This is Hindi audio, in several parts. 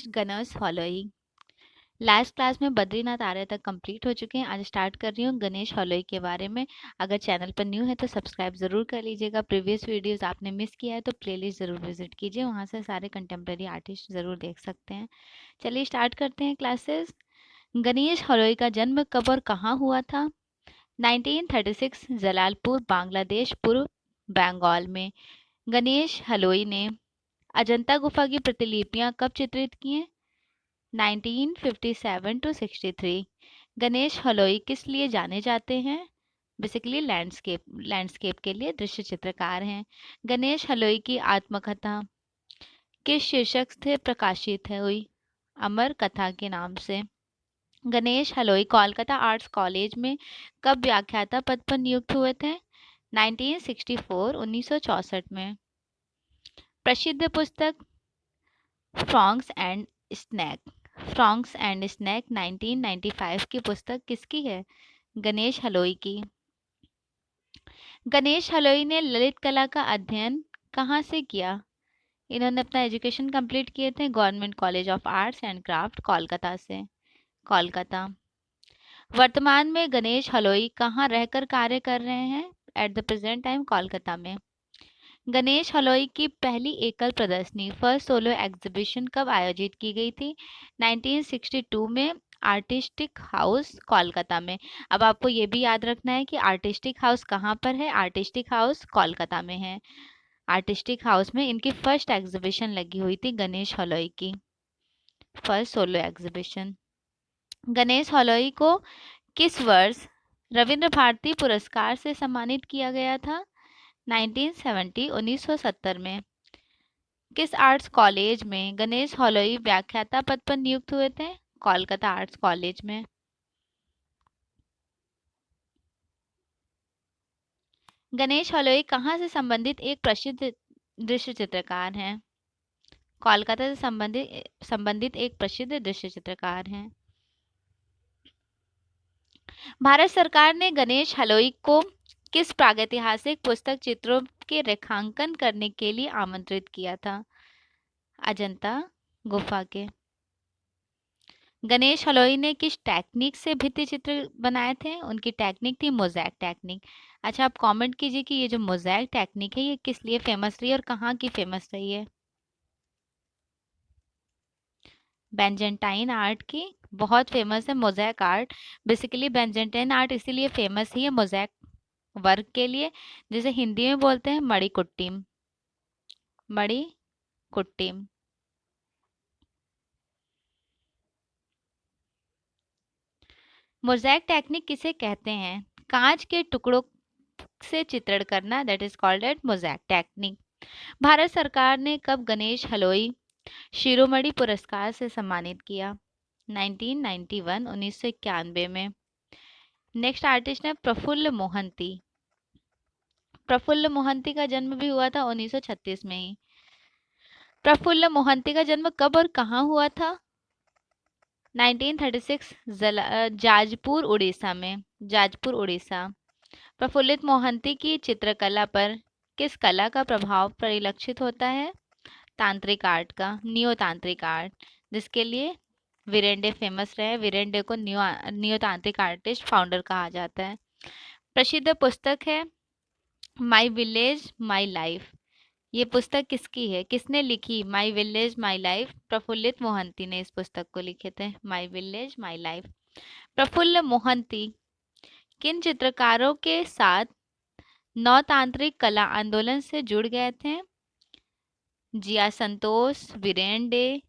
गणेश हलई। लास्ट क्लास में बद्रीनाथ आर्य तक कंप्लीट हो चुके हैं। आज स्टार्ट कर रही हूँ गणेश हलई के बारे में। अगर चैनल पर न्यू है तो सब्सक्राइब ज़रूर कर लीजिएगा। प्रीवियस वीडियोस आपने मिस किया है तो प्लेलिस्ट ज़रूर विजिट कीजिए, वहाँ से सारे कंटेम्प्रेरी आर्टिस्ट ज़रूर देख सकते हैं। चलिए स्टार्ट करते हैं क्लासेस। गणेश हलई का जन्म कब और कहाँ हुआ था? 1936 जलालपुर, बांग्लादेश, पूर्व बंगाल में। गणेश हलई ने अजंता गुफा की प्रतिलिपियां कब चित्रित की हैं? 1957 टू 63। गणेश हलई किस लिए जाने जाते हैं? बेसिकली लैंडस्केप के लिए दृश्य चित्रकार हैं। गणेश हलई की आत्मकथा किस शीर्षक से प्रकाशित है हुई? अमर कथा के नाम से। गणेश हलई कोलकाता आर्ट्स कॉलेज में कब व्याख्याता पद पर नियुक्त हुए थे? 1964 में। प्रसिद्ध पुस्तक fronds and fronds and snack 1995 की पुस्तक किसकी है? गणेश हलई की। गणेश हलई ने ललित कला का अध्ययन कहाँ से किया? इन्होंने अपना एजुकेशन कंप्लीट किए थे government college of arts and craft Kolkata से। कोलकाता। वर्तमान में गणेश हलई कहाँ रहकर कार्य कर रहे हैं? Eight the present time Kolkata में। गणेश हलई की पहली एकल प्रदर्शनी फर्स्ट सोलो एग्जीबिशन कब आयोजित की गई थी? 1962 में आर्टिस्टिक हाउस कोलकाता में। अब आपको ये भी याद रखना है कि आर्टिस्टिक हाउस कहाँ पर है। आर्टिस्टिक हाउस कोलकाता में है। आर्टिस्टिक हाउस में इनकी फर्स्ट एग्जीबिशन लगी हुई थी गणेश हलई की, फर्स्ट सोलो एग्जीबिशन। गणेश हलई को किस वर्ष रविंद्र भारती पुरस्कार से सम्मानित किया गया था? 1970 में। किस आर्ट्स कॉलेज में गणेश हलई व्याख्याता पद पर नियुक्त हुए थे? कोलकाता आर्ट्स कॉलेज में। गणेश हलई कहाँ से संबंधित एक प्रसिद्ध दृश्य चित्रकार हैं? कोलकाता से संबंधित एक प्रसिद्ध दृश्य चित्रकार हैं। भारत सरकार ने गणेश हलई को किस प्रागैतिहासिक पुस्तक चित्रों के रेखांकन करने के लिए आमंत्रित किया था? अजंता गुफा के। गणेश हलई ने किस टेक्निक से भित्ति चित्र बनाए थे? उनकी टेक्निक थी मोज़ैक टेक्निक। अच्छा, आप कमेंट कीजिए कि ये जो मोज़ैक टेक्निक है ये किस लिए फेमस रही है और कहाँ की फेमस रही है? बेंजेंटाइन आर्ट की। बहुत फेमस है मोज़ैक आर्ट। बेसिकली बेंजेंटाइन आर्ट इसीलिए फेमस ही है मोज़ैक वर्क के लिए, जिसे हिंदी में बोलते हैं मणिकुट्टीम। मणिकुट्टीम। मोज़ैक टेक्निक किसे कहते हैं? कांच के टुकड़ों से चित्रण करना, that is called eight mosaic technique. Bharat सरकार ने कब गणेश हलई शिरोमणि पुरस्कार से सम्मानित किया? 1991 में। नेक्स्ट आर्टिस्ट है प्रफुल्ल मोहंती। प्रफुल्ल मोहंती का जन्म भी हुआ था 1936 में ही। प्रफुल्ल मोहंती का जन्म कब और कहाँ हुआ था? 1936 जाजपुर उड़ीसा में। जाजपुर उड़ीसा। प्रफुल्लित मोहंती की चित्रकला पर किस कला का प्रभाव परिलक्षित होता है? तांत्रिक आर्ट का, नियो तांत्रिक आर्ट, जिसके लिए वीरेंडे फेमस रहे। वीरेंडे को नियो तांत्रिक आर्टिस्ट फाउंडर कहा जाता है। प्रसिद्ध पुस्तक है माई विलेज माई लाइफ। ये पुस्तक किसकी है? किसने लिखी माई विलेज माई लाइफ? प्रफुल्लित मोहंती ने इस पुस्तक को लिखे थे, my village my life. Prafulla Mohanty किन चित्रकारों के साथ नवतांत्रिक कला आंदोलन से जुड़ गए थे? जिया संतोष, वीरेंडे,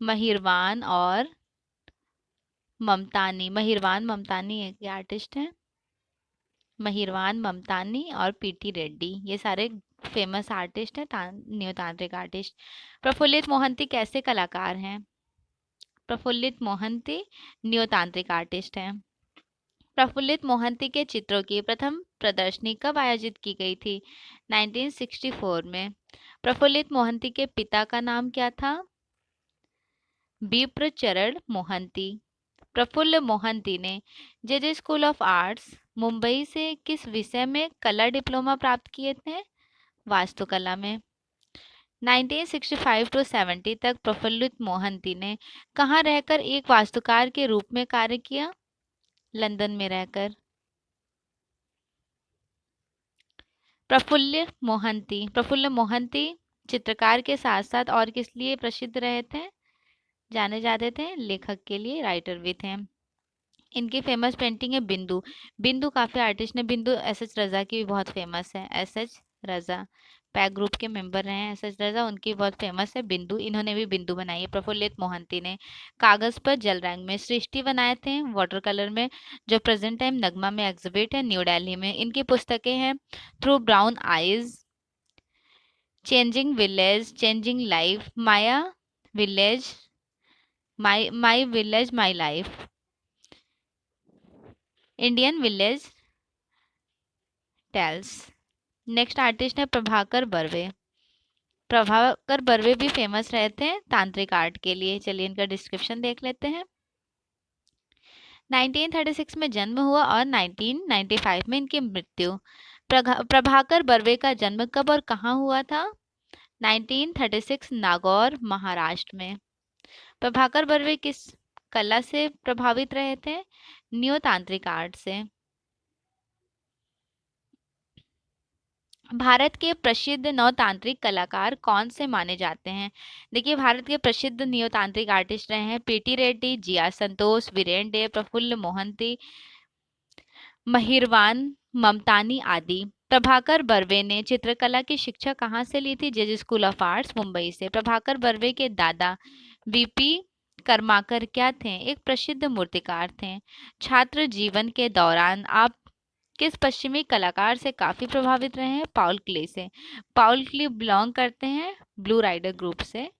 महिरवान और ममतानी। महिरवान ममतानी एक आर्टिस्ट हैं। महिरवान ममतानी और पीटी रेड्डी, ये सारे फेमस आर्टिस्ट हैं, न्यू तांत्रिक आर्टिस्ट। प्रफुल्लित मोहंती कैसे कलाकार हैं? प्रफुल्लित मोहंती न्यू तांत्रिक आर्टिस्ट हैं। प्रफुल्लित मोहंती के चित्रों की प्रथम प्रदर्शनी कब आयोजित की गई थी? 1964 में। प्रफुल्लित मोहंती के पिता का नाम क्या था? विप्रचरण मोहंती। प्रफुल्ल मोहंती ने JJ school of arts Mumbai से किस विषय में कला डिप्लोमा प्राप्त किए थे? वास्तुकला में। 1965 टू 70 तक प्रफुल्लित मोहंती ने कहाँ रहकर एक वास्तुकार के रूप में कार्य किया? लंदन में रहकर। प्रफुल्ल मोहंती चित्रकार के साथ साथ और किस लिए प्रसिद्ध रहे थे, जाने जाते थे? लेखक के लिए, राइटर भी थे। इनकी फेमस पेंटिंग है बिंदु। बिंदु काफी आर्टिस्ट ने, बिंदु एस एच रजा की भी बहुत फेमस है। एस एच रजा पैक ग्रुप के मेंबर रहे हैं एस एच रजा, उनकी बहुत फेमस है बिंदु। इन्होंने भी बिंदु बनाई है। प्रफुल्लित मोहंती ने कागज पर जल रंग में सृष्टि बनाए थे, वाटर कलर में, जो प्रेजेंट टाइम नगमा में एग्जिबिट है न्यू दिल्ली में। इनकी पुस्तकें हैं through brown eyes, changing village, changing life, Maya village, my village my life, Indian village tales. Next artist है प्रभाकर बर्वे। प्रभाकर बर्वे भी फेमस रहे थे तांत्रिक आर्ट के लिए। चलिए इनका डिस्क्रिप्शन देख लेते हैं। 1936 में जन्म हुआ और 1995 में इनकी मृत्यु। प्रभाकर बर्वे का जन्म कब और कहाँ हुआ था? 1936 नागौर महाराष्ट्र में। प्रभाकर बर्वे किस कला से प्रभावित रहे थे? न्यू तांत्रिक आर्ट से। भारत के प्रसिद्ध नवतांत्रिक कलाकार कौन से माने जाते हैं? देखिए भारत के प्रसिद्ध नवतांत्रिक आर्टिस्ट रहे हैं पीटी रेड्डी, जिया संतोष, वीरेन डे, प्रफुल्ल मोहंती, महिरवान ममतानी आदि। प्रभाकर बर्वे ने चित्रकला की शिक्षा कहाँ से ली थी? JJ school of arts Mumbai से। प्रभाकर बर्वे के दादा वीपी कर्माकर क्या थे? एक प्रसिद्ध मूर्तिकार थे। छात्र जीवन के दौरान आप किस पश्चिमी कलाकार से काफी प्रभावित रहे हैं? पाउल क्ले से। पाउल क्ले बिलोंग करते हैं ब्लू राइडर ग्रुप से।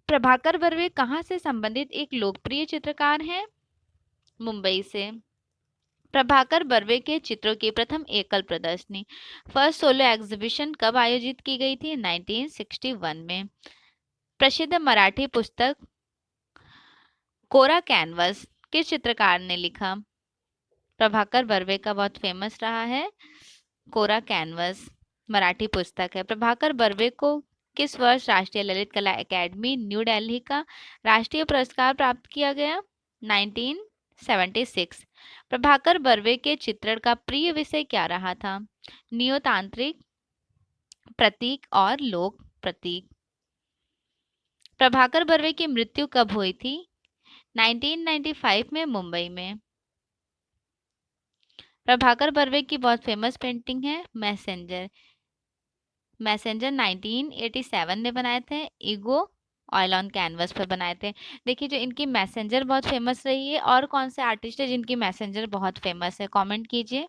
प्रभाकर बर्वे कहाँ से संबंधित एक लोकप्रिय चित्रकार हैं? मुंबई से। प्रभाकर बर्वे के चित्रों की प्रथम एकल प्रदर्शनी, फर्स्ट सोलो एग्जीबिशन कब आयोजित की गई थी? 1961 में। प्रसिद्ध मराठी पुस्तक कोरा कैनवस किस चित्रकार ने लिखा? प्रभाकर बर्वे का बहुत फेमस रहा है कोरा कैनवस, मराठी पुस्तक है। प्रभाकर बर्वे को किस वर्ष राष्ट्रीय ललित कला एकेडमी न्यू दिल्ली का राष्ट्रीय पुरस्कार प्राप्त किया गया? 1976। प्रभाकर बर्वे के चित्रण का प्रिय विषय क्या रहा था? नियोतांत्रिक, प्रतीक और लोक प्रतीक। प्रभाकर बर्वे की मृत्यु कब हुई थी? 1995 में मुंबई में। प्रभाकर बर्वे की बहुत फेमस पेंटिंग है मैसेंजर। मैसेंजर 1987 में बनाए थे। ईगो ऑयल ऑन कैनवस पर बनाए थे। देखिए जो इनकी मैसेंजर बहुत फेमस रही है, और कौन से आर्टिस्ट है जिनकी मैसेंजर बहुत फेमस है, कमेंट कीजिए।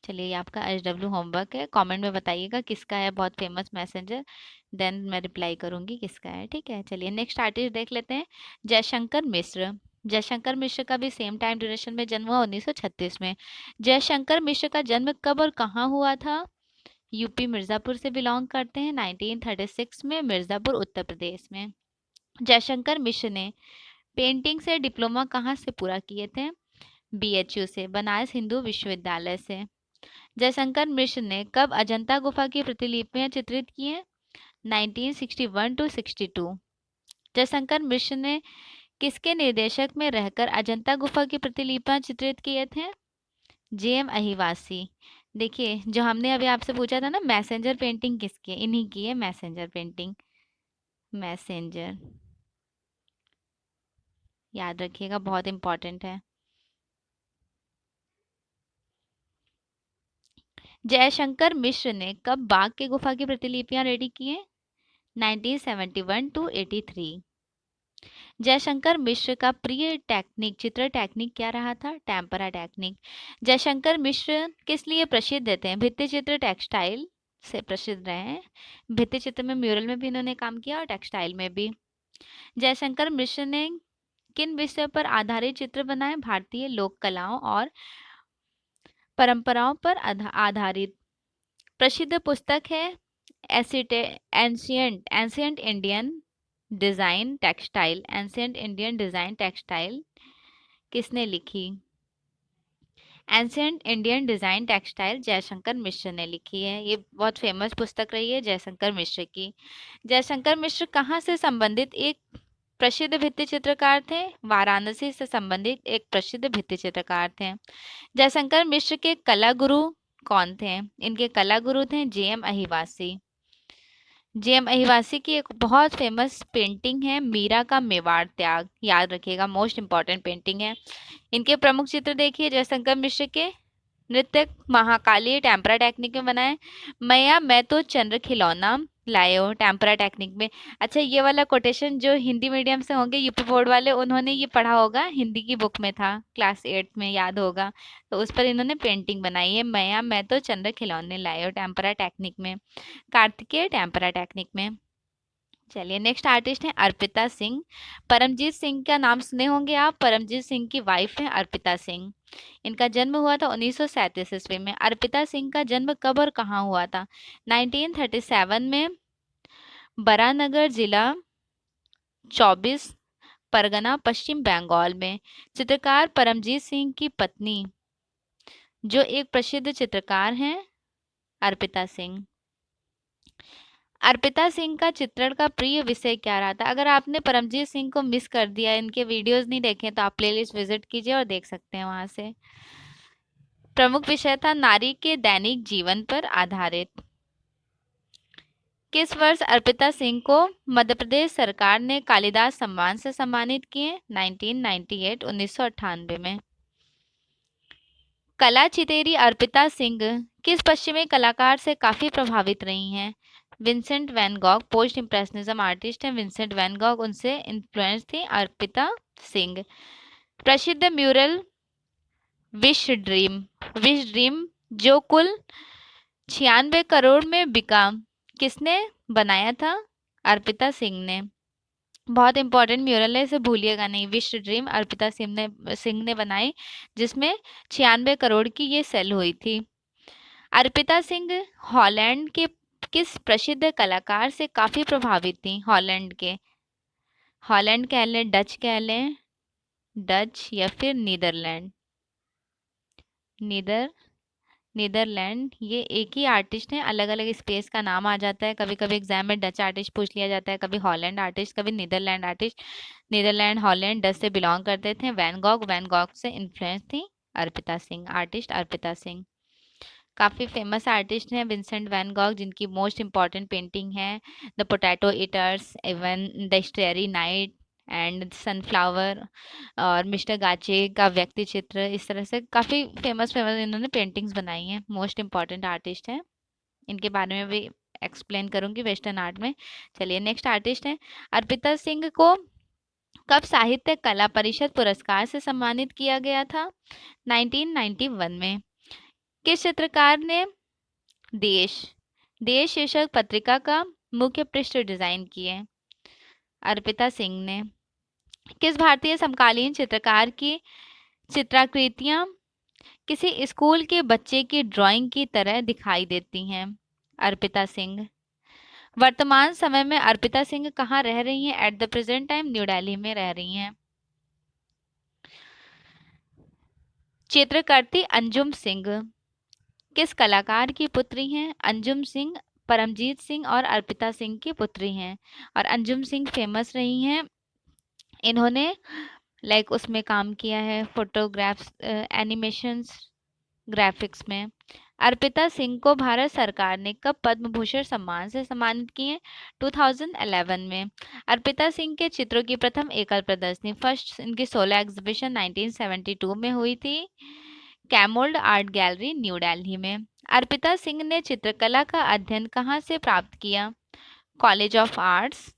चलिए ये आपका HW होमवर्क है, कमेंट में बताइएगा किसका है बहुत फेमस मैसेंजर, देन मैं रिप्लाई करूंगी किसका है। ठीक है, चलिए नेक्स्ट आर्टिस्ट देख लेते हैं जयशंकर मिश्र। जयशंकर मिश्र का भी सेम टाइम ड्यूरेशन में जन्म हुआ 1936 में। जयशंकर मिश्र का जन्म कब और कहाँ हुआ था? यूपी मिर्ज़ापुर से बिलोंग करते हैं। 1936 में मिर्ज़ापुर उत्तर प्रदेश में। जयशंकर मिश्र ने पेंटिंग से डिप्लोमा कहाँ से पूरा किए थे? BHU से, बनारस हिंदू विश्वविद्यालय से। जयशंकर मिश्र ने कब अजंता गुफा की प्रतिलिपियां चित्रित की हैं? 1961 टू 62। जयशंकर मिश्र ने किसके निर्देशक में रहकर अजंता गुफा की प्रतिलिपियां चित्रित किए थे? JM अहिवासी। देखिए जो हमने अभी आपसे पूछा था ना मैसेंजर पेंटिंग किसकी है, इन्हीं की है मैसेंजर पेंटिंग। मैसेंजर याद रखिएगा, बहुत इंपॉर्टेंट है। जयशंकर मिश्र ने कब बाघ की गुफा की प्रतिलिपियां रेडी की हैं? 1971 टू 83। जयशंकर मिश्र का प्रिय टेक्निक, चित्र टेक्निक क्या रहा था? Tempera technique. जयशंकर मिश्र किस लिए प्रसिद्ध थे? भित्ति चित्र टेक्सटाइल से प्रसिद्ध रहे हैं। भित्ति चित्र में, म्यूरल में भी इन्होंने काम किया और टेक्सटाइल में भी। जयशंकर मिश्र ने किन विषयों पर आधारित चित्र बनाए? भारतीय लोक कलाओं और परंपराओं पर आधारित। प्रसिद्ध पुस्तक है ancient Indian design textile, ancient Indian design textile किसने लिखी? Ancient Indian design textile Jaishankar Mishra ने लिखी है। ये बहुत फेमस पुस्तक रही है जयशंकर मिश्र की। जयशंकर मिश्र कहाँ से संबंधित एक प्रसिद्ध भित्ति चित्रकार थे? वाराणसी से संबंधित एक प्रसिद्ध भित्ति चित्रकार थे। जयशंकर मिश्र के कला गुरु कौन थे? इनके कला गुरु थे जे.एम. अहिवासी। जे.एम. अहिवासी की एक बहुत फेमस पेंटिंग है मीरा का मेवाड़ त्याग, याद रखिएगा, मोस्ट इंपॉर्टेंट पेंटिंग है। इनके प्रमुख चित्र देखिए जयशंकर मिश्र के। नृत्य महाकाली टेम्परा टेक्निक में बनाए। मैया मैं तो चंद्र खिलौना लायो टेम्परा टेक्निक में। अच्छा, ये वाला कोटेशन जो हिंदी मीडियम से होंगे यूपी बोर्ड वाले, उन्होंने ये पढ़ा होगा, हिंदी की बुक में था, क्लास 8 में, याद होगा। तो उस पर इन्होंने पेंटिंग बनाई है, मैया मैं तो चंद्र खिलौने लायो टेम्परा टेक्निक में, कार्तिकेय टेम्परा टेक्निक में। चलिए नेक्स्ट आर्टिस्ट है अर्पिता सिंह। परमजीत सिंह का नाम सुने होंगे आप। परमजीत सिंह की वाइफ है अर्पिता सिंह। इनका जन्म हुआ था 1937 ईस्वी में। अर्पिता सिंह का जन्म कब और कहाँ हुआ था? 1937 में बरानगर जिला 24 परगना पश्चिम बंगाल में। चित्रकार परमजीत सिंह की पत्नी जो एक प्रसिद्ध चित्रकार हैं अर्पिता सिंह। अर्पिता सिंह का चित्रण का प्रिय विषय क्या रहा था? अगर आपने परमजीत सिंह को मिस कर दिया, इनके वीडियोस नहीं देखे, तो आप प्लेलिस्ट विजिट कीजिए और देख सकते हैं वहां से। प्रमुख विषय था नारी के दैनिक जीवन पर आधारित। किस वर्ष अर्पिता सिंह को मध्य प्रदेश सरकार ने कालिदास सम्मान से सम्मानित किए? 1998 1998 में। कला चितेरी अर्पिता सिंह किस पश्चिमी कलाकार से काफी प्रभावित रही हैं? Vincent van Gogh, post impressionism artist हैं विंसेंट वैन गॉग, उनसे इन्फ्लुएंस थी अर्पिता सिंह। प्रसिद्ध म्यूरल विश ड्रीम जो कुल 96 करोड़ में बिका, किसने बनाया था? अर्पिता सिंह ने। बहुत इंपॉर्टेंट म्यूरल है, इसे भूलिएगा नहीं। विश ड्रीम अर्पिता सिंह ने बनाई, जिसमें 96 करोड़ की ये सेल हुई थी। अर्पिता सिंह हॉलैंड के किस प्रसिद्ध कलाकार से काफी प्रभावित थी? हॉलैंड कह लें, डच कह लें, डच या फिर नीदरलैंड। नीदरलैंड। ये एक ही आर्टिस्ट हैं, अलग अलग स्पेस का नाम आ जाता है। कभी कभी एग्जाम में डच आर्टिस्ट पूछ लिया जाता है, कभी हॉलैंड आर्टिस्ट, कभी Netherland artist. Netherland Holland Dutch से बिलोंग करते थे। वैन गॉग से इन्फ्लुएंस थी अर्पिता सिंह, आर्टिस्ट अर्पिता सिंह। काफ़ी फेमस आर्टिस्ट हैं विंसेंट वैन गॉग, जिनकी मोस्ट इंपॉर्टेंट पेंटिंग है the potato eaters, even the starry night and sunflower, और मिस्टर गाचे का व्यक्ति चित्र। इस तरह से काफ़ी फेमस इन्होंने पेंटिंग्स बनाई हैं। मोस्ट इंपॉर्टेंट आर्टिस्ट हैं, इनके बारे में भी एक्सप्लेन करूंगी वेस्टर्न आर्ट में। चलिए नेक्स्ट आर्टिस्ट हैं अर्पिता सिंह को कब साहित्य कला परिषद पुरस्कार से सम्मानित किया गया था? 1991 में। किस चित्रकार ने देश शीर्षक पत्रिका का मुख्य पृष्ठ डिजाइन किए? अर्पिता सिंह ने। किस भारतीय समकालीन चित्रकार की चित्राकृतियां किसी स्कूल के बच्चे की ड्राइंग की तरह दिखाई देती हैं? अर्पिता सिंह। वर्तमान समय में अर्पिता सिंह कहाँ रह रही हैं? Eight the present time new Delhi में रह रही हैं। चित्रकृति अंजुम सिंह किस कलाकार की पुत्री हैं? अंजुम सिंह परमजीत सिंह और अर्पिता सिंह की पुत्री हैं। और अंजुम सिंह फेमस रही हैं, इन्होंने उसमें काम किया है, फोटोग्राफ्स, एनिमेशंस, ग्राफिक्स में। अर्पिता सिंह को भारत सरकार ने कब पद्म भूषण सम्मान से सम्मानित किए? 2011 में। अर्पिता सिंह के चित्रों की प्रथम एकल प्रदर्शनी, फर्स्ट इनकी सोलो एग्जीबिशन 1972 में हुई थी, कैमोल्ड आर्ट गैलरी न्यू दिल्ली में। अर्पिता सिंह ने चित्रकला का अध्ययन कहाँ से प्राप्त किया? College of arts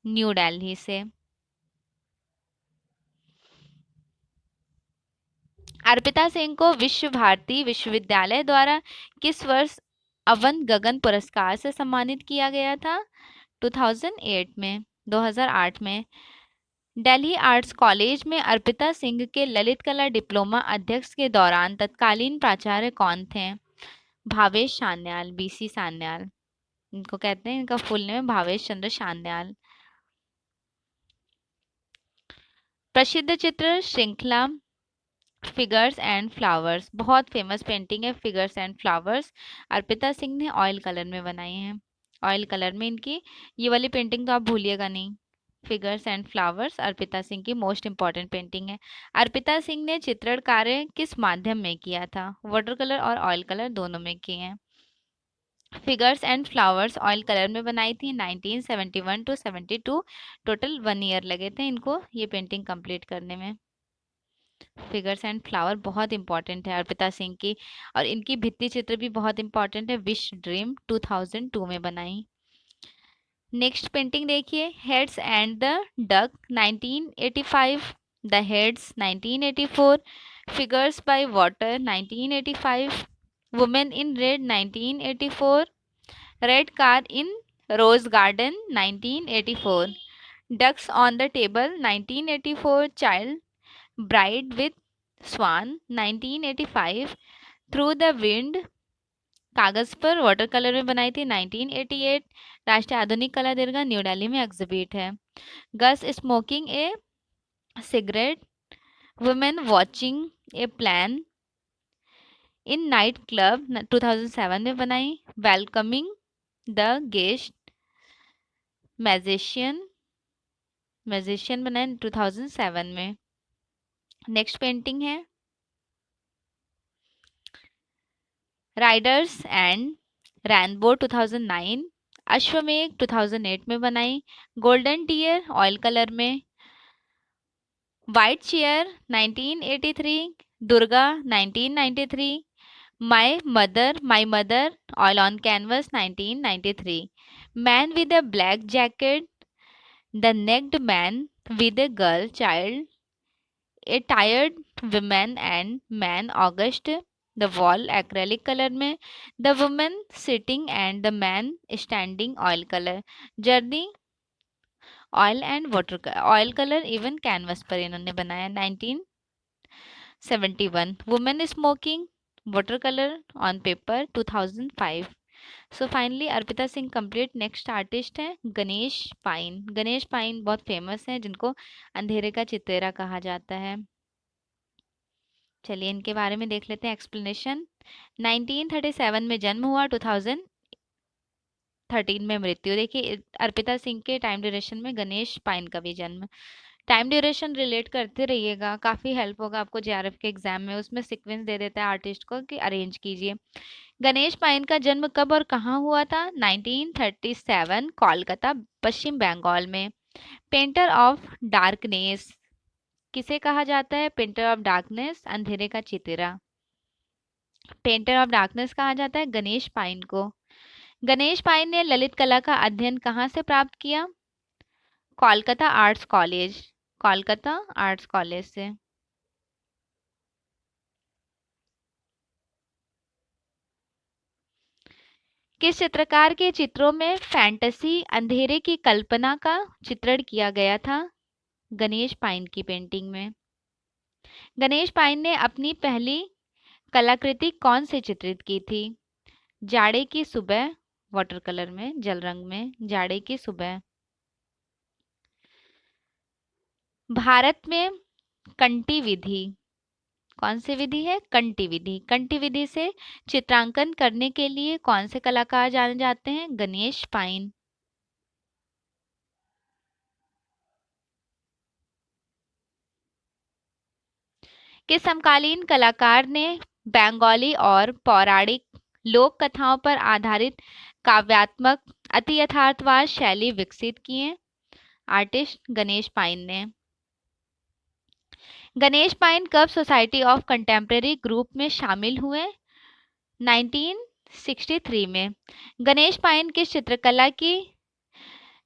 new Delhi से। अर्पिता सिंह को विश्व भारती विश्वविद्यालय द्वारा किस वर्ष अवन गगन पुरस्कार से सम्मानित किया गया था? 2008 में। दिल्ली आर्ट्स कॉलेज में अर्पिता सिंह के ललित कला डिप्लोमा अध्यक्ष के दौरान तत्कालीन प्राचार्य कौन थे? भावेश सान्याल, बीसी सान्याल इनको कहते हैं, इनका फुल नेम भावेश चंद्र सान्याल। प्रसिद्ध चित्र श्रृंखला फिगर्स एंड फ्लावर्स, बहुत फेमस पेंटिंग है figures and flowers, Arpita Singh ने ऑयल कलर में बनाई है। ऑयल कलर में इनकी ये वाली पेंटिंग तो आप भूलिएगा नहीं। Figures and flowers Arpita Singh की मोस्ट इंपॉर्टेंट पेंटिंग है। अर्पिता सिंह ने चित्रण कार्य किस माध्यम में किया था? वाटर कलर और ऑयल कलर दोनों में किए हैं। Figures and flowers oil colour में बनाई थी 1971 टू 72, टोटल 1 ईयर लगे थे इनको ये पेंटिंग कंप्लीट करने में। फिगर्स एंड फ्लावर बहुत इंपॉर्टेंट है अर्पिता सिंह की, और इनकी भित्ति चित्र भी बहुत इंपॉर्टेंट है। विश ड्रीम 2002 में बनाई। नेक्स्ट पेंटिंग देखिए, heads and the duck 1985, the heads 1984, figures by water 1985, women in red 1984, red car in rose garden 1984, ducks on the table 1984, child bride with swan 1985, through the wind कागज पर वाटर कलर में बनाई थी 1988, राष्ट्रीय आधुनिक कला दीर्घा न्यू दिल्ली में एग्जिबिट है। Girls smoking A cigarette, women watching A plan in night club 2007 में बनाई। वेलकमिंग द गेस्ट मैजिशियन बनाए 2007 में। नेक्स्ट पेंटिंग है राइडर्स एंड रैनबो 2009, अश्वमेघ 2008 में बनाई। गोल्डन टीयर ऑयल कलर में। White chair 1983, Durga 1993, my mother oil on canvas 1993, man with a black jacket, the naked man with a girl child, a tired women and man August, the wall acrylic colour में, the women sitting and the man standing oil colour, journey oil and water oil colour even canvas पर इन्होंने बनाया 1971, women smoking water colour on paper 2005। So finally Arpita Singh complete. Next artist है गणेश पाइन। गणेश पाइन बहुत फेमस है जिनको अंधेरे का चितेरा कहा जाता है। चलिए इनके बारे में देख लेते हैं एक्सप्लेनेशन। 1937 में जन्म हुआ, 2013 में मृत्यु। देखिए अर्पिता सिंह के टाइम ड्यूरेशन में गणेश पाइन का भी जन्म। टाइम ड्यूरेशन रिलेट करते रहिएगा, काफ़ी हेल्प होगा आपको जेआरएफ के एग्जाम में। उसमें सीक्वेंस दे देता है आर्टिस्ट को कि अरेंज कीजिए। गणेश पाइन का जन्म कब और कहाँ हुआ था? 1937 कोलकाता पश्चिम बंगाल में। पेंटर ऑफ डार्कनेस किसे कहा जाता है? पेंटर ऑफ डार्कनेस अंधेरे का चितेरा। पेंटर ऑफ डार्कनेस कहा जाता है गणेश पाइन को। गणेश पाइन ने ललित कला का अध्ययन कहाँ से प्राप्त किया? Kolkata arts college. Kolkata arts college से। किस चित्रकार के चित्रों में फैंटेसी अंधेरे की कल्पना का चित्रण किया गया था? गणेश पाइन की पेंटिंग में। गणेश पाइन ने अपनी पहली कलाकृति कौन से चित्रित की थी? जाड़े की सुबह, वाटर कलर में, जल रंग में, जाड़े की सुबह। भारत में कंटी विधि, कौन सी विधि है? कंटी विधि। कंटी विधि से चित्रांकन करने के लिए कौन से कलाकार जाने जाते हैं? गणेश पाइन। किस समकालीन कलाकार ने बंगाली और पौराणिक लोक कथाओं पर आधारित काव्यात्मक अति यथार्थवाद शैली विकसित की है? आर्टिस्ट गणेश पाइन ने। गणेश पाइन कब सोसाइटी ऑफ कंटेम्प्रेरी ग्रुप में शामिल हुए? 1963 में। गणेश पाइन किस चित्रकला की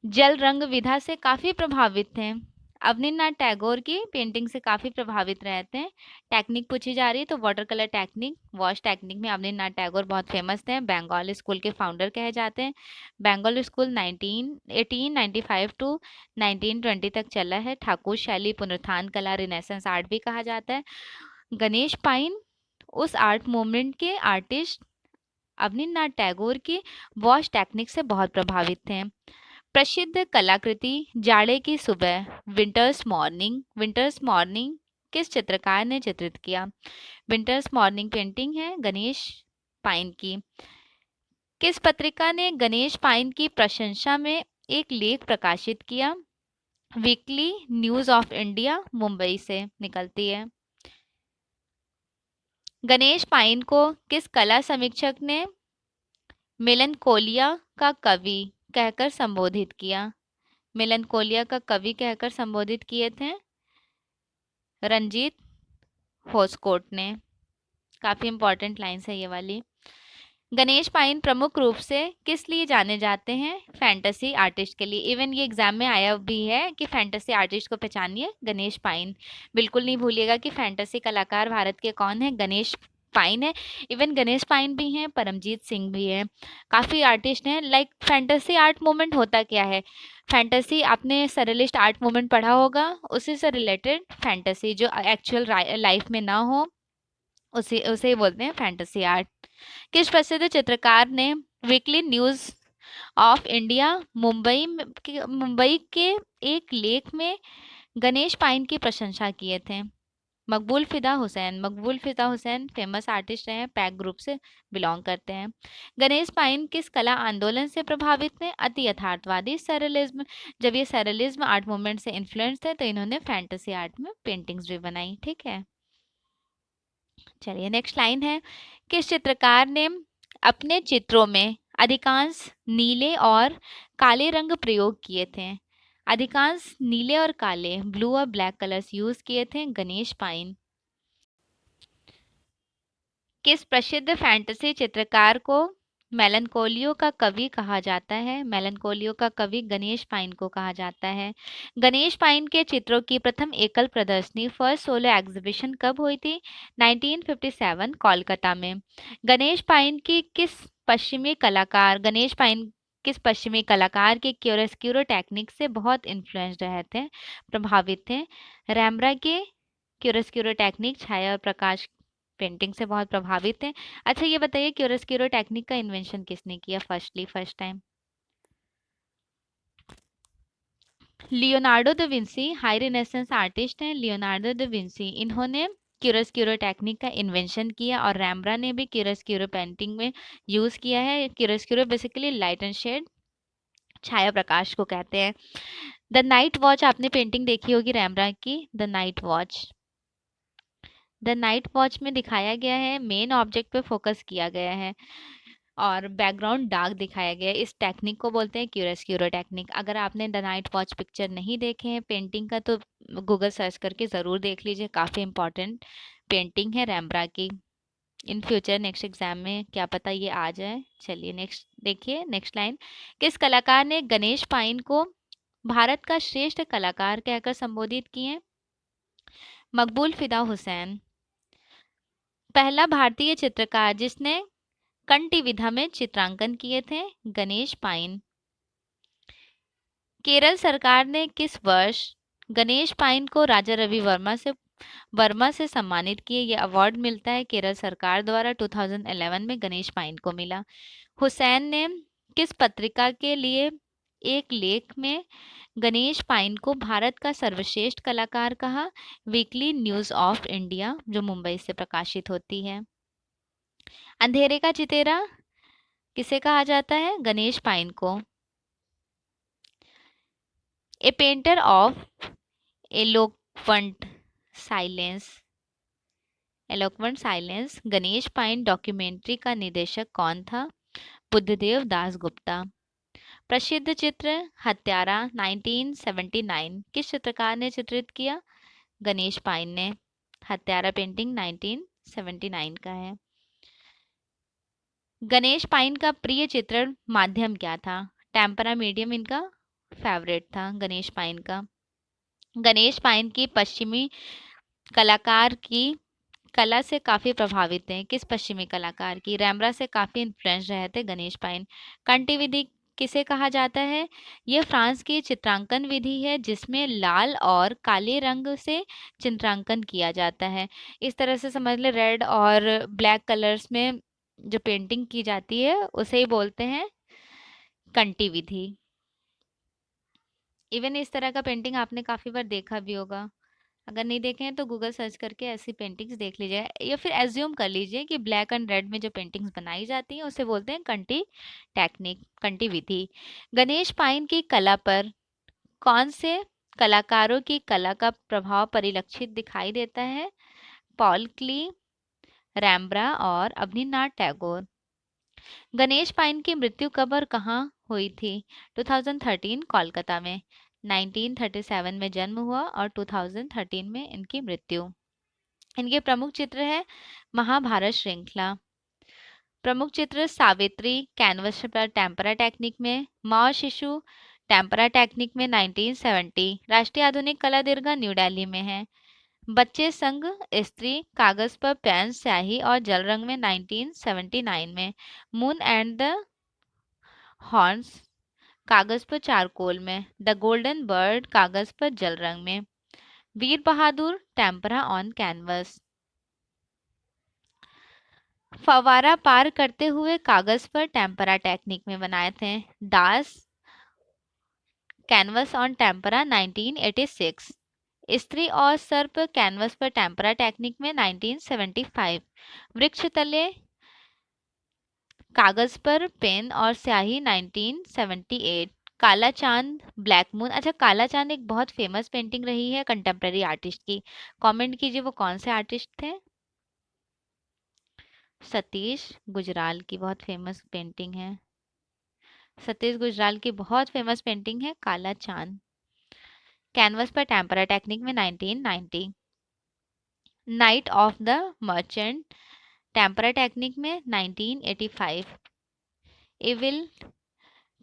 जल रंग विधा से काफ़ी प्रभावित थे? अवनींद्रनाथ टैगोर की पेंटिंग से काफ़ी प्रभावित रहते हैं। टेक्निक पूछी जा रही है तो water colour technique, wash technique में अवनींद्रनाथ टैगोर बहुत फेमस थे। बंगाल स्कूल के फाउंडर कहे जाते हैं। बंगाल स्कूल 1895 टू 1920 तक चला है। ठाकुर शैली, पुनरुत्थान कला, रिनेसेंस आर्ट भी कहा जाता है। गणेश पाइन उस आर्ट मूवमेंट के आर्टिस्ट अवनींद्रनाथ टैगोर की वॉश टेक्निक से बहुत प्रभावित थे। प्रसिद्ध कलाकृति जाड़े की सुबह, विंटर्स मॉर्निंग। विंटर्स मॉर्निंग किस चित्रकार ने चित्रित किया? विंटर्स मॉर्निंग पेंटिंग है गणेश पाइन की। किस पत्रिका ने गणेश पाइन की प्रशंसा में एक लेख प्रकाशित किया? Weekly news of India, Mumbai से निकलती है। गणेश पाइन को किस कला समीक्षक ने मेलनकोलिया का कवि कहकर संबोधित किया? मेलनकोलिया का कवि कहकर संबोधित किए थे रंजीत होसकोट ने। काफी इंपॉर्टेंट लाइन्स है ये वाली। गणेश पाइन प्रमुख रूप से किस लिए जाने जाते हैं? फैंटेसी आर्टिस्ट के लिए। इवन ये एग्जाम में आया भी है कि फैंटेसी आर्टिस्ट को पहचानिए, गणेश पाइन। बिल्कुल नहीं भूलिएगा कि फैंटेसी कलाकार भारत के कौन है? गणेश पाइन है। इवन गणेश पाइन भी हैं, परमजीत सिंह भी हैं, काफ़ी आर्टिस्ट हैं। लाइक फैंटेसी आर्ट मूवमेंट होता क्या है? फैंटेसी, आपने सरलिस्ट आर्ट मूवमेंट पढ़ा होगा, उसी से रिलेटेड फैंटेसी जो एक्चुअल लाइफ में ना हो, उसे उसे बोलते हैं फैंटेसी आर्ट। किस प्रसिद्ध चित्रकार ने weekly news of India Mumbai के एक लेख में गणेश पाइन की प्रशंसा किए थे? मकबूल फिदा हुसैन। मकबूल फिदा हुसैन फेमस आर्टिस्ट हैं, पैक ग्रुप से बिलोंग करते हैं। गणेश पाइन किस कला आंदोलन से प्रभावित थे? अति यथार्थवादी सैरलिज्म। जब ये सैरलिज्म आर्ट मूवमेंट से इन्फ्लुएंस थे तो इन्होंने फैंटेसी आर्ट में पेंटिंग्स भी बनाई। ठीक है, चलिए नेक्स्ट लाइन है, किस चित्रकार ने अपने चित्रों में अधिकांश नीले और काले रंग प्रयोग किए थे? अधिकांश नीले और काले, ब्लू और ब्लैक कलर्स यूज किए थे? गणेश पाइन। किस प्रसिद्ध फैंटेसी चित्रकार को मेलनकोलियो का कवि कहा जाता है? मेलनकोलियो का कवि गणेश पाइन को कहा जाता है। गणेश पाइन के चित्रों की प्रथम एकल प्रदर्शनी, फर्स्ट सोलो एग्जीबिशन कब हुई थी? 1957 कोलकाता में। गणेश पाइन की किस पश्चिमी कलाकार गणेश पाइन किस पश्चिमी कलाकार के क्यूरोस्क्यूरो टेक्निक से बहुत इन्फ्लुएंस्ड रहे थे, प्रभावित थे? रैम्ब्रा के क्यूरोस्क्यूरो टेक्निक, छाया और प्रकाश पेंटिंग से बहुत प्रभावित हैं। अच्छा ये बताइए, क्यूरोस्क्यूरो टेक्निक का इन्वेंशन किसने किया first time? Leonardo da Vinci high renaissance artist हैं। लियोनार्डो द विंसी, इन्होंने क्यूरोस्क्यूरो टेक्निक का इन्वेंशन किया, और रैम्ब्रा ने भी क्यूरोस्क्यूरो पेंटिंग में यूज किया है। क्यूरोस्क्यूरो बेसिकली लाइट एंड शेड, छाया प्रकाश को कहते हैं। द नाइट वॉच, आपने पेंटिंग देखी होगी रैम्ब्रा की, the night watch. The night watch में दिखाया गया है, मेन ऑब्जेक्ट पे फोकस किया गया है और बैकग्राउंड डार्क दिखाया गया है। इस टेक्निक को बोलते हैं क्यूरोस्क्यूरो टेक्निक। अगर आपने द नाइट वॉच पिक्चर नहीं देखे हैं पेंटिंग का तो गूगल सर्च करके ज़रूर देख लीजिए, काफ़ी इंपॉर्टेंट पेंटिंग है रैम्ब्रा की। इन फ्यूचर नेक्स्ट एग्जाम में क्या पता ये आ जाए। चलिए नेक्स्ट देखिए, नेक्स्ट लाइन, किस कलाकार ने गणेश पाइन को भारत का श्रेष्ठ कलाकार कहकर संबोधित किए? मकबूल फिदा हुसैन। पहला भारतीय चित्रकार जिसने कंटी विधा में चित्रांकन किए थे? गणेश पाइन। केरल सरकार ने किस वर्ष गणेश पाइन को राजा रवि वर्मा से सम्मानित किए? ये अवार्ड मिलता है केरल सरकार द्वारा, 2011 में गणेश पाइन को मिला। हुसैन ने किस पत्रिका के लिए एक लेख में गणेश पाइन को भारत का सर्वश्रेष्ठ कलाकार कहा? वीकली न्यूज ऑफ इंडिया, जो मुंबई से प्रकाशित होती है। अंधेरे का चितेरा किसे कहा जाता है? गणेश पाइन को। ए painter of eloquent silence, eloquent silence, Ganesh pine documentary का निर्देशक कौन था? बुद्धदेव दास गुप्ता। प्रसिद्ध चित्र हत्यारा 1979 किस चित्रकार ने चित्रित किया? गणेश पाइन ने। हत्यारा पेंटिंग 1979 का है। गणेश पाइन का प्रिय चित्रण माध्यम क्या था? टेम्परा मीडियम इनका फेवरेट था गणेश पाइन का। गणेश पाइन की पश्चिमी कलाकार की कला से काफ़ी प्रभावित हैं। किस पश्चिमी कलाकार की? रैम्ब्रा से काफ़ी इन्फ्लुएंस रहे थे गणेश पाइन। कंटी विधि किसे कहा जाता है? ये फ्रांस की चित्रांकन विधि है जिसमें लाल और काले रंग से चित्रांकन किया जाता है। इस तरह से समझ ले, रेड और ब्लैक कलर्स में जो पेंटिंग की जाती है उसे ही बोलते हैं कंटी विधि। इवन इस तरह का पेंटिंग आपने काफ़ी बार देखा भी होगा। अगर नहीं देखे हैं तो गूगल सर्च करके ऐसी पेंटिंग्स देख लीजिए, या फिर एज्यूम कर लीजिए कि ब्लैक एंड रेड में जो पेंटिंग्स बनाई जाती हैं उसे बोलते हैं कंटी टेक्निक, कंटी विधि। गणेश पाइन की कला पर कौन से कलाकारों की कला का प्रभाव परिलक्षित दिखाई देता है? पॉल क्ली, रैम्ब्रा और अवनीनाथ टैगोर। गणेश पाइन की मृत्यु कब और कहाँ हुई थी? 2013 कोलकाता में। 1937 में जन्म हुआ और 2013 में इनकी मृत्यु। इनके प्रमुख चित्र है महाभारत श्रृंखला। प्रमुख चित्र सावित्री कैनवस पर टेम्परा टेक्निक में, माँ और शिशु टेम्परा टेक्निक में 1970। राष्ट्रीय आधुनिक कला दीर्घा न्यू दिल्ली में है। बच्चे संग स्त्री कागज पर पेन स्याही और जल रंग में 1979 में। मून एंड द हॉर्न्स कागज पर चारकोल में। द गोल्डन बर्ड कागज पर जल रंग में। वीर बहादुर टेम्परा ऑन कैनवस। फवारा पार करते हुए कागज पर टेम्परा टेक्निक में बनाए थे। दास कैनवस ऑन टेम्परा 1986। स्त्री और सर्प कैनवस पर टेम्परा टेक्निक में 1975। वृक्ष तले कागज पर पेन और स्याही 1978। काला चांद ब्लैक मून। अच्छा, काला चांद एक बहुत फेमस पेंटिंग रही है कंटेम्प्रेरी आर्टिस्ट की। कमेंट कीजिए वो कौन से आर्टिस्ट थे? सतीश गुजराल की बहुत फेमस पेंटिंग है। सतीश गुजराल की बहुत फेमस पेंटिंग है काला चांद। कैनवस पर टेम्परा टेक्निक में 1990। Night of the merchant tempera technique में 1985। इविल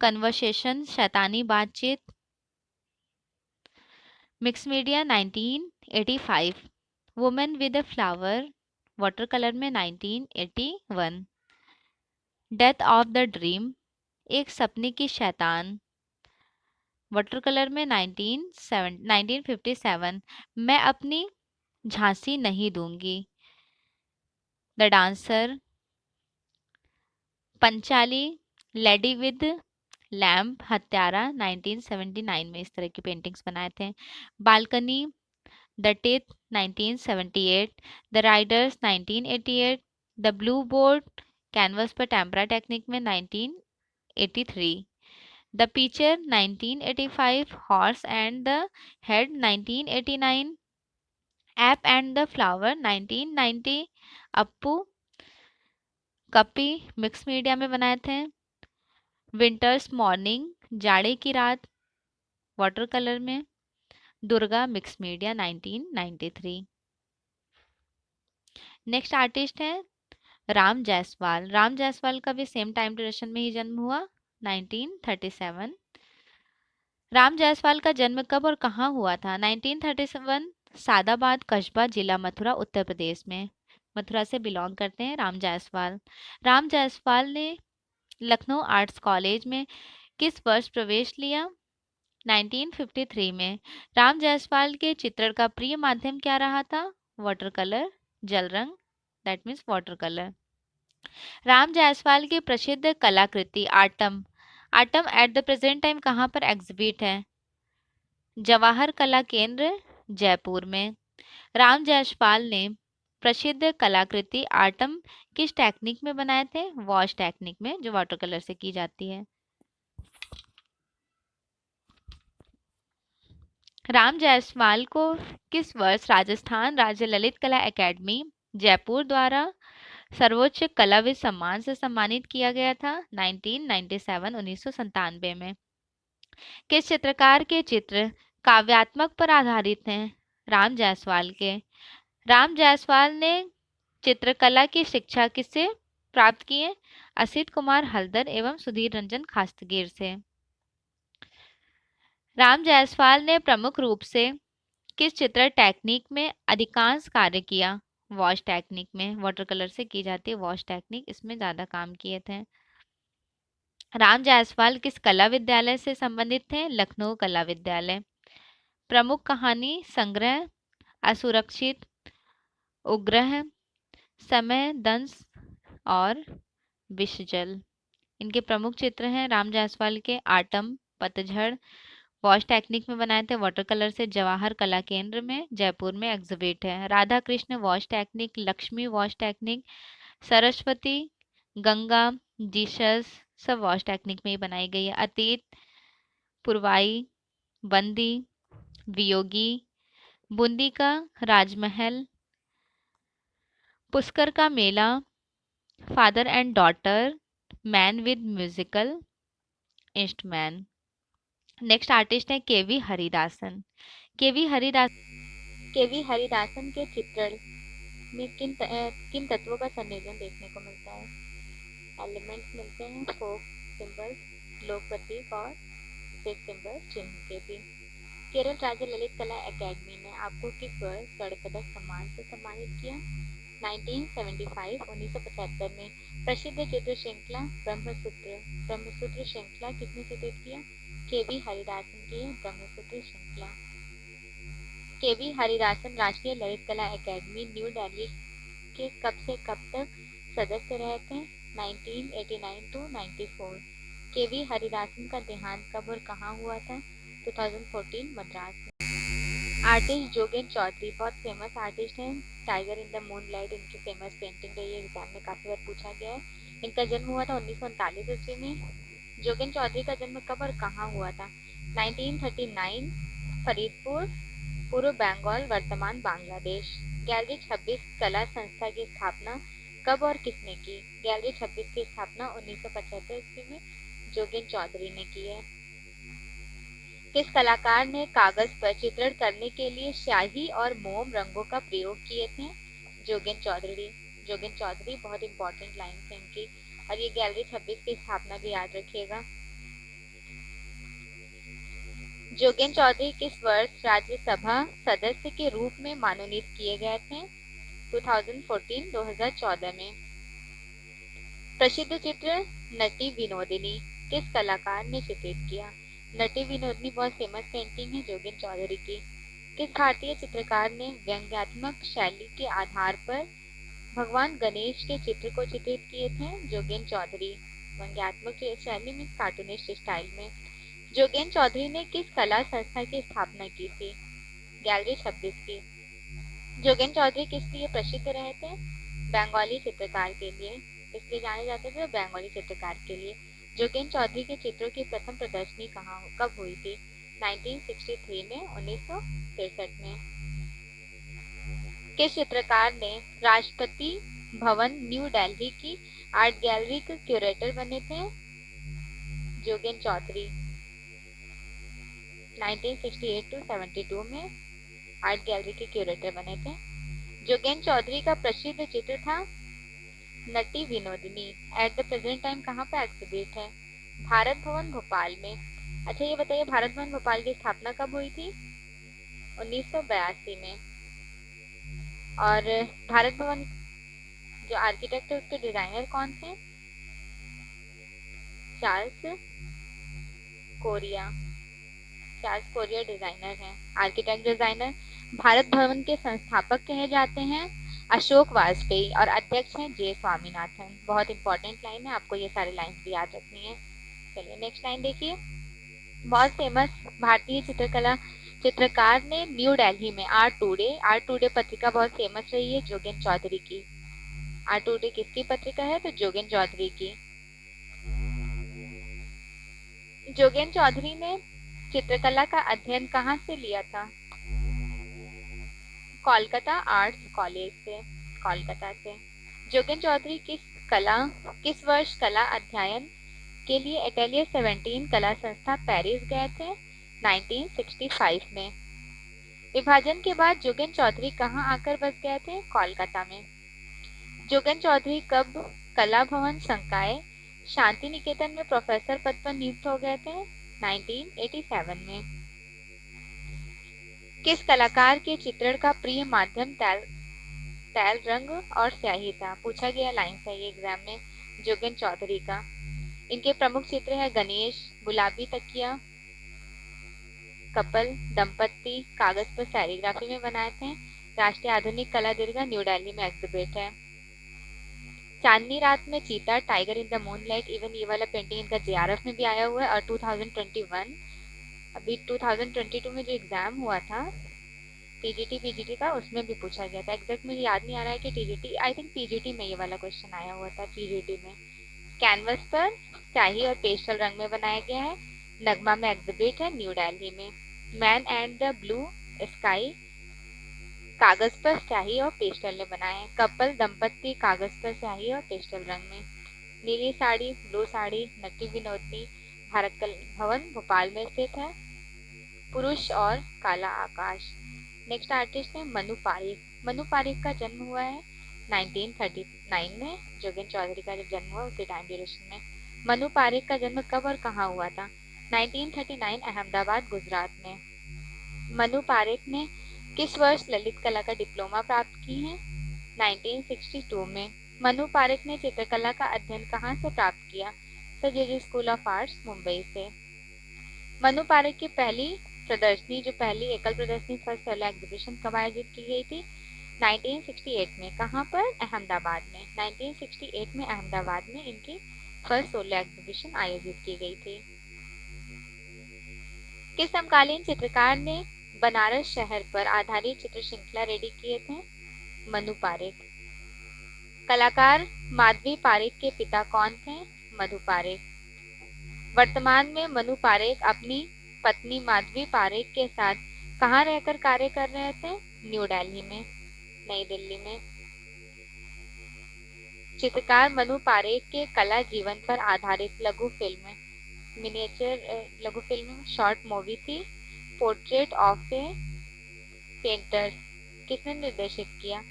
कन्वर्सेशन शैतानी बातचीत mix media 1985। Women with a flower water colour में 1981। डेथ ऑफ द ड्रीम एक सपने की शैतान वाटर कलर में 1957। मैं अपनी झांसी नहीं दूंगी the dancer. Panchali lady with lamp हत्यारा 1979 में इस तरह की पेंटिंग्स बनाए थे। Balcony the teeth 1978। The Riders 1988। The blue board canvas पर टेम्परा टेक्निक में 1983। The picture 1985। Horse and the head 1989। App and the flower 1990। Appu कपी मिक्स मीडिया में बनाए थे। विंटर्स मॉर्निंग जाड़े की रात वाटर कलर में। Durga mix media 1993। Next artist है राम जायसवाल। राम जायसवाल का भी सेम टाइम ड्यूरेशन में ही जन्म हुआ 1937। राम जायसवाल का जन्म कब और कहाँ हुआ था? 1937 सादाबाद कस्बा जिला मथुरा उत्तर प्रदेश में। मथुरा से बिलोंग करते हैं राम जायसवाल। राम जायसवाल ने लखनऊ आर्ट्स कॉलेज में किस वर्ष प्रवेश लिया? 1953 में। राम जायसवाल के चित्रण का प्रिय माध्यम क्या रहा था? वाटर कलर, जल रंग, that means water colour. Ram Jaiswal की प्रसिद्ध कलाकृति autumn. Autumn at the present time कहाँ पर एग्जिबिट है? जवाहर कला केंद्र जयपुर में। राम जायसवाल ने प्रसिद्ध कलाकृति आटम किस टेक्निक में बनाए थे? वॉश टेक्निक में, जो वाटर कलर से की जाती है। राम जायसवाल को किस वर्ष राजस्थान राज्य ललित कला एकेडमी जयपुर द्वारा सर्वोच्च कलाविद सम्मान से सम्मानित किया गया था? 1997 1997 में। किस चित्रकार के चित्र काव्यात्मक पर आधारित हैं? राम जायसवाल के। राम जायसवाल ने चित्रकला की शिक्षा किससे प्राप्त की है? असित कुमार हल्दर एवं सुधीर रंजन खास्तगीर से। राम जायसवाल ने प्रमुख रूप से किस चित्र टेक्निक में अधिकांश कार्य किया? वॉश टेक्निक में, वाटर कलर से की जाती है वॉश टेक्निक, इसमें ज्यादा काम किए थे। राम जायसवाल किस कला विद्यालय से संबंधित थे? लखनऊ कला विद्यालय। प्रमुख कहानी संग्रह असुरक्षित, उग्रह, समय, दंश और विषजल। इनके प्रमुख चित्र हैं राम जायसवाल के आटम, पतझड़, वॉश टेक्निक में बनाए थे वाटर कलर से जवाहर कला केंद्र में जयपुर में एग्जिबिट है। Radha Krishna wash technique, Lakshmi wash technique, Saraswati, Ganga, Jesus सब वॉश टेक्निक में ही बनाई गई है। अतीत, पुरवाई, बंदी, वियोगी, बूंदी का राजमहल, पुष्कर का मेला, father and daughter, man with musical instrument. Next artist है केवी हरिदासन। केवी हरिदासन के चित्रण में किन तत्वों का संयोजन देखने को मिलता है? एलिमेंट्स मिलते हैं फोक सिंबल्स, लोक प्रतीक और स्टेट सिंबल चिन्ह के भी। केरल राज्य ललित कला एकेडमी ने आपको किस वर्ष स्वर्ण पदक सम्मान से सम्मानित किया? 1975 में। प्रसिद्ध चित्र श्रृंखला ब्रह्मसूत्र श्रृंखला किसने चित्रित किया? केवी हरिदासन की ब्रह्मसूत्र श्रृंखला। केवी हरिदासन राष्ट्रीय ललित कला एकेडमी न्यू दिल्ली के कब से कब तक सदस्य रहे थे? 1989 to 94। केवी हरिदासन का देहांत कब और कहाँ हुआ था? 2014 मद्रास में। आर्टिस्ट जोगेन चौधरी बहुत फेमस आर्टिस्ट हैं। टाइगर इन द मूनलाइट इनकी फेमस पेंटिंग रही है, एग्जाम में काफी बार पूछा गया है। इनका जन्म हुआ था 1939 ईस्वी में। जोगेन चौधरी का जन्म कब और कहाँ हुआ था? 1939 फरीदपुर, पूर्व बंगाल वर्तमान बांग्लादेश। गैलरी 26 कला संस्था की स्थापना कब और किसने की? गैलरी 26 की स्थापना 1975 ईस्वी में जोगेन चौधरी ने की है। किस कलाकार ने कागज पर चित्रण करने के लिए स्याही और मोम रंगों का प्रयोग किए थे? जोगेन चौधरी बहुत इंपॉर्टेंट लाइन है इनकी। और ये गैलरी 26 की स्थापना भी याद रखिएगा। जोगेन चौधरी किस वर्ष राज्यसभा सदस्य के रूप में मनोनीत किए गए थे? 2014 में। प्रसिद्ध चित्र नटी विनोदिनी किस कलाकार ने चित्रित किया? नटी विनोदिनी बहुत फेमस पेंटिंग है जोगेन चौधरी की। किस भारतीय चित्रकार ने व्यंग्यात्मक शैली के आधार पर भगवान गणेश के चित्र को चित्रित किए थे? जोगेन चौधरी। व्यंग्यात्मक शैली में कार्टूनिस्ट स्टाइल में। जोगेन चौधरी ने किस कला संस्था की स्थापना की थी? गैलरी 26 की। जोगेन चौधरी किस लिए प्रसिद्ध रहे थे? बंगाली चित्रकार के लिए। इसलिए जाने जाते थे बंगाली चित्रकार के लिए। जोगेन चौधरी के चित्रों की प्रथम प्रदर्शनी कब हुई थी? 1963 में, 1963 में। किस चित्रकार ने राष्ट्रपति भवन न्यू दिल्ली की आर्ट गैलरी के क्यूरेटर बने थे? जोगेन चौधरी। 1968 to 72 में आर्ट गैलरी के क्यूरेटर बने थे। जोगेन चौधरी का प्रसिद्ध चित्र था Nati Binodini. At the present time कहाँ पे एग्जिबिट है? भारत भवन भोपाल में। अच्छा ये बताइए भारत भवन भोपाल की स्थापना कब हुई थी? 1982 में। और भारत भवन जो आर्किटेक्ट है उसके डिजाइनर कौन थे? चार्ल्स कोरिया डिजाइनर हैं, आर्किटेक्ट डिजाइनर। भारत भवन के संस्थापक कहे जाते हैं अशोक वाजपेयी और अध्यक्ष हैं जे स्वामीनाथन। बहुत इंपॉर्टेंट लाइन है, आपको ये सारी लाइन भी याद रखनी है। चलिए नेक्स्ट लाइन देखिए। बहुत फेमस भारतीय चित्रकार ने न्यू दिल्ली में आर्ट टुडे पत्रिका बहुत फेमस रही है जोगेन चौधरी की। आर्ट टुडे किसकी पत्रिका है? तो जोगेन चौधरी की। जोगेन चौधरी ने चित्रकला का अध्ययन कहाँ से लिया था? कोलकाता आर्ट्स कॉलेज से, कोलकाता से। जोगेन चौधरी किस वर्ष कला अध्ययन के लिए एटेलियर 17 कला संस्था पेरिस गए थे? 1965 में। विभाजन के बाद जोगेन चौधरी कहाँ आकर बस गए थे? कोलकाता में। जोगेन चौधरी कब कला भवन संकाय शांति निकेतन में प्रोफेसर पद पर नियुक्त हो गए थे? 1987 में। किस कलाकार के चित्रण का प्रिय माध्यम तैल रंग और स्याही था? पूछा गया लाइन है ये एग्जाम में। जोगेन चौधरी का। इनके प्रमुख चित्र है गणेश, गुलाबी तकिया, कपल, दंपत्ति, कागज पर सैरीग्राफी में बनाए थे। राष्ट्रीय आधुनिक कला दीर्घा न्यू दिल्ली में एग्जिबिट है। चांदनी रात में चीता, tiger in the moonlight, even ये वाला पेंटिंग इनका जेआरएफ में भी आया हुआ है। और 2021 अभी 2022 में जो एग्जाम हुआ था पीजीटी का, उसमें भी पूछा गया था। एग्जैक्ट मुझे याद नहीं आ रहा है कि टीजीटी, आई थिंक पीजीटी में ये वाला क्वेश्चन आया हुआ था, पीजीटी में। कैनवस पर स्याही और पेस्टल रंग में बनाया गया है। नगमा में एग्जिबिट है न्यू दिल्ली में। Man and the blue sky कागज पर स्याही और पेस्टल ने बनाए हैं। कपल दंपत्ति कागज पर स्याही और पेस्टल रंग में। नीली साड़ी, ब्लू साड़ी, नटी विनोदनी भारत कला भवन भोपाल में स्थित है। पुरुष और काला आकाश। नेक्स्ट आर्टिस्ट है मनु पारिक। मनु पारिक का जन्म हुआ है 1939 में। जोगेन चौधरी का जब जन्म हुआ उसी टाइम ड्यूरेशन में। मनु पारिक का जन्म कब और कहाँ हुआ था? 1939 अहमदाबाद गुजरात में। मनु पारिक ने किस वर्ष ललित कला का डिप्लोमा प्राप्त की है? 1962 में। मनु पारिक ने चित्रकला का अध्ययन कहाँ से प्राप्त किया? Sir J school of arts Mumbai से। मनु पारिक की पहली प्रदर्शनी, जो पहली एकल प्रदर्शनी फर्स्ट सोलो एग्जीबिशन कब आयोजित की गई थी? 1968 में। कहाँ पर? अहमदाबाद में। 1968 में अहमदाबाद में इनकी फर्स्ट सोलो एग्जीबिशन आयोजित की गई थी। किस समकालीन चित्रकार ने बनारस शहर पर आधारित चित्र श्रृंखला रेडी किए थे? मनु पारिक। कलाकार माधवी पारिक के पिता कौन थे? मधु पारिक। वर्तमान में मनु पारिक अपनी पत्नी माधवी पारिक के साथ कहाँ रहकर कार्य कर रहे थे? न्यू दिल्ली में, नई दिल्ली में। चित्रकार मनु पारिक के कला जीवन पर आधारित लघु फिल्म, मिनिएचर लघु फिल्म शॉर्ट मूवी थी पोर्ट्रेट ऑफ ए पेंटर। किसने निर्देशित किया?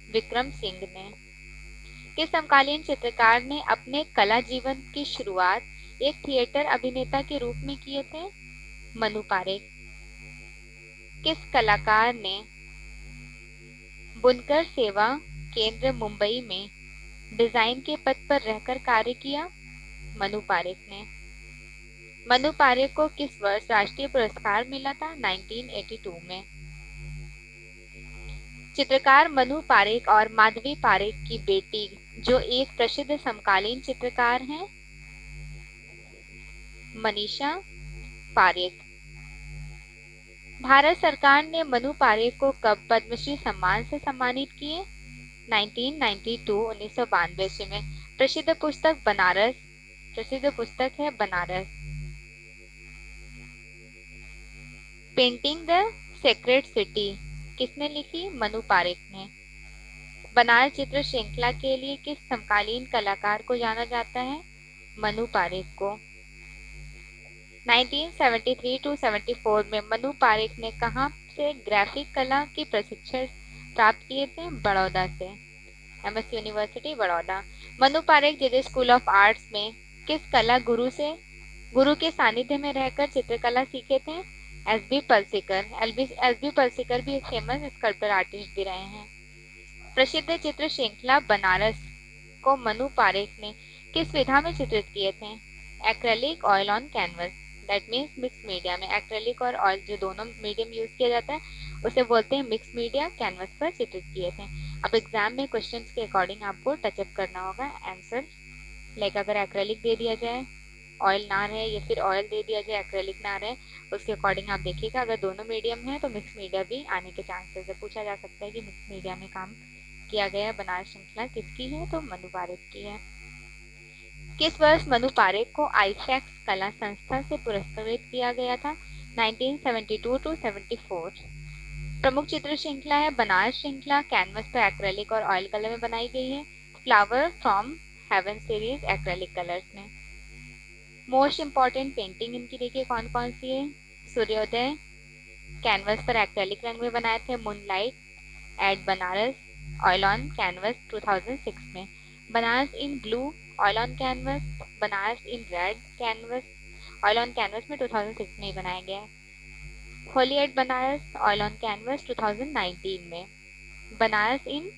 विक्रम सिंह ने। किस समकालीन चित्रकार ने अपने कला जीवन की शुरुआत एक थिएटर अभिनेता के रूप में किए थे? मनु पारिक। किस कलाकार ने बुनकर सेवा केंद्र मुंबई में डिजाइन के पद पर रहकर कार्य किया? मनु पारिक ने। मनु पारिक को किस वर्ष राष्ट्रीय पुरस्कार मिला था? 1982 में। चित्रकार मनु पारिक और माधवी पारिक की बेटी जो एक प्रसिद्ध समकालीन चित्रकार हैं, मनीषा पारिक। भारत सरकार ने मनु पारिक को कब पद्मश्री सम्मान से सम्मानित किए? 1992 में। प्रसिद्ध पुस्तक बनारस, प्रसिद्ध पुस्तक है Banaras. Painting the sacred city किसने लिखी? मनु पारिक ने। बनारस चित्र श्रृंखला के लिए किस समकालीन कलाकार को जाना जाता है? मनु पारिक को। 1973-74 में मनु पारिक ने कहाँ से ग्राफिक कला की प्रशिक्षण प्राप्त किए थे? बड़ौदा से, MS university Baroda. Manu Parekh J school of arts में किस कला गुरु के सानिध्य में रहकर चित्रकला सीखे थे? एसबी पलसीकर। एसबी पलसीकर भी एक फेमस स्कल्पटर आर्टिस्ट भी रहे हैं। प्रसिद्ध चित्र श्रृंखला बनारस को मनु पारिक ने किस विधा में चित्रित किए थे? Acrylic, oil on canvas, that means mix media में। एक्रेलिक और ऑयल जो दोनों मीडियम यूज किया जाता है उसे बोलते हैं मिक्स मीडिया। कैनवस पर चित्रित किए थे। अब एग्जाम में क्वेश्चंस के अकॉर्डिंग आपको टचअप करना होगा आंसर। लाइक अगर एक्रेलिक दे दिया जाए, ऑयल ना रहे, या फिर ऑयल दे दिया जाए एक्रेलिक ना रहे, उसके अकॉर्डिंग आप देखिएगा। अगर दोनों मीडियम है तो मिक्स मीडिया भी आने के चांसेस है। पूछा जा सकता है कि मिक्स मीडिया में काम किया गया बनारस श्रृंखला किसकी है? तो मनु पारिक की है। किस वर्ष मनु पारिक को आईफैक्स कला संस्था से पुरस्कृत किया गया था? 1972-74। प्रमुख चित्र श्रृंखला है बनारस श्रृंखला, कैनवस पर एक्रेलिक और ऑयल कलर में बनाई गई है। Flower from heaven series acrylic colours में। मोस्ट इम्पॉर्टेंट पेंटिंग इनकी देखिए कौन कौन सी है। सूर्योदय कैनवस पर एक्रेलिक रंग में बनाए थे। Moonlight at Banaras oil on canvas 2006 में। Banaras in blue oil on canvas, Banaras in red canvas oil on canvas में 2006 में ही बनाया गया है। Holi at Banaras oil on canvas 2019 में। Banaras in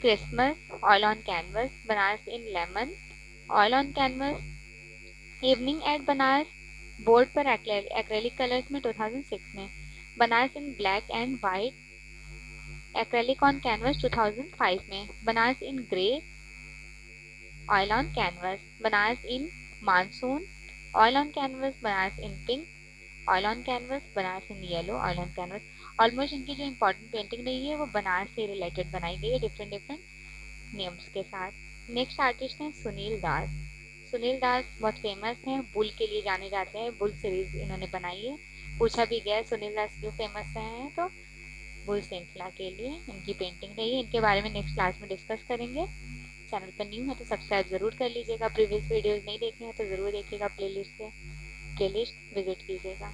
Christmas oil on canvas, Banaras in lemon oil on canvas. Evening at Banaras board पर एक्रेलिक कलर्स में 2006 में। Banaras in black and white acrylic on canvas 2005 में। Banaras in grey oil on canvas, Banaras in monsoon oil on canvas, Banaras in pink oil on canvas, Banaras in yellow, oil on canvas. Almost इनकी जो इंपॉर्टेंट पेंटिंग रही है वो बनारस से रिलेटेड बनाई गई है, डिफरेंट डिफरेंट नेम्स के साथ। नेक्स्ट आर्टिस्ट हैं सुनील दास। सुनील दास बहुत फेमस हैं, बुल के लिए जाने जाते हैं, बुल सीरीज इन्होंने बनाई है। पूछा भी गया है सुनील दास क्यों फेमस हैं, तो बुल श्रृंखला के लिए इनकी पेंटिंग रही है। इनके बारे में नेक्स्ट क्लास में डिस्कस करेंगे। चैनल पर न्यू है तो सब्सक्राइब जरूर कर लीजिएगा। प्रीवियस वीडियोस नहीं देखे हैं तो जरूर देखिएगा, प्लेलिस्ट विजिट कीजिएगा।